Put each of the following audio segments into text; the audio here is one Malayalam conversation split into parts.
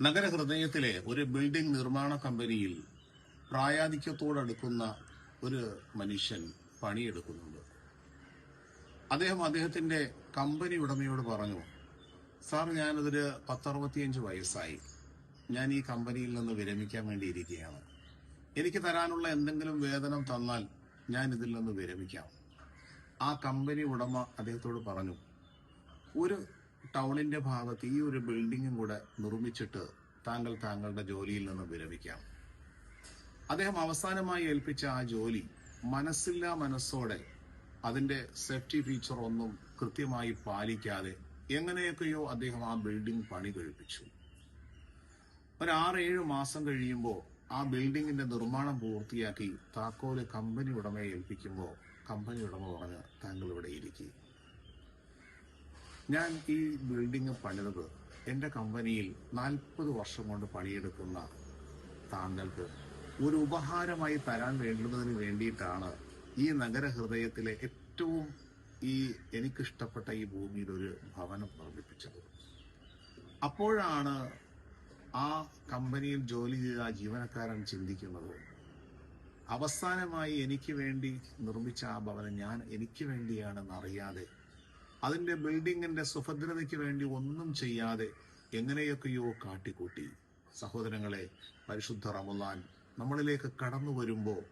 നഗരഹൃദയത്തിലെ ഒരു ബിൽഡിംഗ് നിർമ്മാണ കമ്പനിയിൽ പ്രായാധിക്യത്തോടടുക്കുന്ന ഒരു മനുഷ്യൻ പണിയെടുക്കുന്നുണ്ട്. അദ്ദേഹത്തിന്റെ കമ്പനി ഉടമയോട് പറഞ്ഞു, സാർ, ഞാനതൊരു 65 വയസ്സായി, ഞാൻ ഈ കമ്പനിയിൽ നിന്ന് വിരമിക്കാൻ വേണ്ടിയിരിക്കുകയാണ്. എനിക്ക് തരാനുള്ള എന്തെങ്കിലും വേതനം തന്നാൽ ഞാൻ ഇതിൽ നിന്ന് വിരമിക്കാം. ആ കമ്പനി ഉടമ അദ്ദേഹത്തോട് പറഞ്ഞു, ഒരു ടൗണിന്റെ ഭാഗത്ത് ഈ ഒരു ബിൽഡിംഗും കൂടെ നിർമ്മിച്ചിട്ട് താങ്കളുടെ ജോലിയിൽ നിന്ന് വിരമിക്കാം. അദ്ദേഹം അവസാനമായി ഏൽപ്പിച്ച ആ ജോലി മനസ്സില്ലാ മനസ്സോടെ അതിന്റെ സേഫ്റ്റി ഫീച്ചർ ഒന്നും കൃത്യമായി പാലിക്കാതെ എങ്ങനെയൊക്കെയോ അദ്ദേഹം ആ ബിൽഡിംഗ് പണി കഴിപ്പിച്ചു. ഒരു 6-7 മാസം കഴിയുമ്പോൾ ആ ബിൽഡിങ്ങിന്റെ നിർമ്മാണം പൂർത്തിയാക്കി താക്കോല് കമ്പനി ഉടമയെ ഏൽപ്പിക്കുമ്പോൾ കമ്പനി ഉടമ പറഞ്ഞു, താങ്കൾ ഇവിടെ ഇരിക്കുക. ഞാൻ ഈ ബിൽഡിംഗ് പണിതത് എന്റെ കമ്പനിയിൽ 40 വർഷം കൊണ്ട് പണിയെടുക്കുന്ന താങ്കൾക്ക് ഒരു ഉപഹാരമായി തരാൻ വേണ്ടുന്നതിന് വേണ്ടിയിട്ടാണ് ഈ നഗരഹൃദയത്തിലെ ഏറ്റവും എനിക്കിഷ്ടപ്പെട്ട ഈ ഭൂമിയിൽ ഒരു ഭവനം നിർമ്മിപ്പിച്ചത്. അപ്പോഴാണ് ആ കമ്പനിയിൽ ജോലി ചെയ്ത ജീവനക്കാരൻ ചിന്തിക്കുന്നത്, അവസാനമായി എനിക്ക് വേണ്ടി നിർമ്മിച്ച ആ ഭവനം ഞാൻ എനിക്ക് വേണ്ടിയാണെന്ന് അറിയാതെ, അതിന്റെ ബിൽഡിങ്ങിന്റെ സുഭദ്രതയ്ക്ക് വേണ്ടി ഒന്നും ചെയ്യാതെ എങ്ങനെയൊക്കെയോ കാട്ടിക്കൂട്ടി. സഹോദരങ്ങളെ, പരിശുദ്ധ റമളാൻ നമ്മളിലേക്ക് കടന്നു വരുമ്പോൾ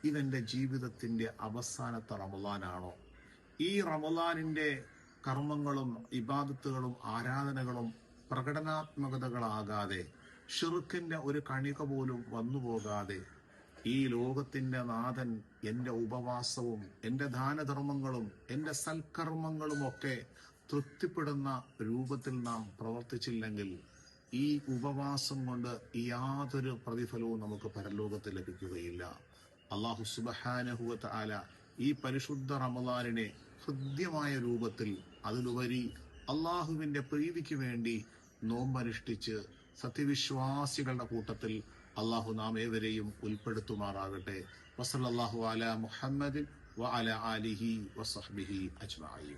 ഇതെന്റെ ജീവിതത്തിന്റെ അവസാനത്തെ റമളാനാണോ? ഈ റമളാനിന്റെ കർമ്മങ്ങളും ഇബാദത്തുകളും ആരാധനകളും പ്രകടനാത്മകതകളാകാതെ, ഷിർക്കിന്റെ ഒരു കണിക പോലും വന്നുപോകാതെ, ഈ ലോകത്തിന്റെ നാഥൻ എന്റെ ഉപവാസവും എന്റെ ദാനധർമ്മങ്ങളും എന്റെ സൽക്കർമ്മങ്ങളും ഒക്കെ തൃപ്തിപ്പെടുന്ന രൂപത്തിൽ നാം പ്രവർത്തിച്ചില്ലെങ്കിൽ ഈ ഉപവാസം കൊണ്ട് യാതൊരു പ്രതിഫലവും നമുക്ക് പരലോകത്ത് ലഭിക്കുകയില്ല. അല്ലാഹു സുബ്ഹാനഹു വ തആല ഈ പരിശുദ്ധ റമളാനിനെ ഹൃദ്യമായ രൂപത്തിൽ, അതിലുപരി അള്ളാഹുവിന്റെ പ്രീതിക്ക് വേണ്ടി നോമ്പനുഷ്ഠിച്ച് സത്യവിശ്വാസികളുടെ കൂട്ടത്തിൽ അള്ളാഹു നാം ഏവരെയും ഉൾപ്പെടുത്തുമാറാകട്ടെ. വസല്ലല്ലാഹു അലാ മുഹമ്മദിൻ വ അലാ ആലിഹി വസഹ്ബിഹി അജ്മഈൻ.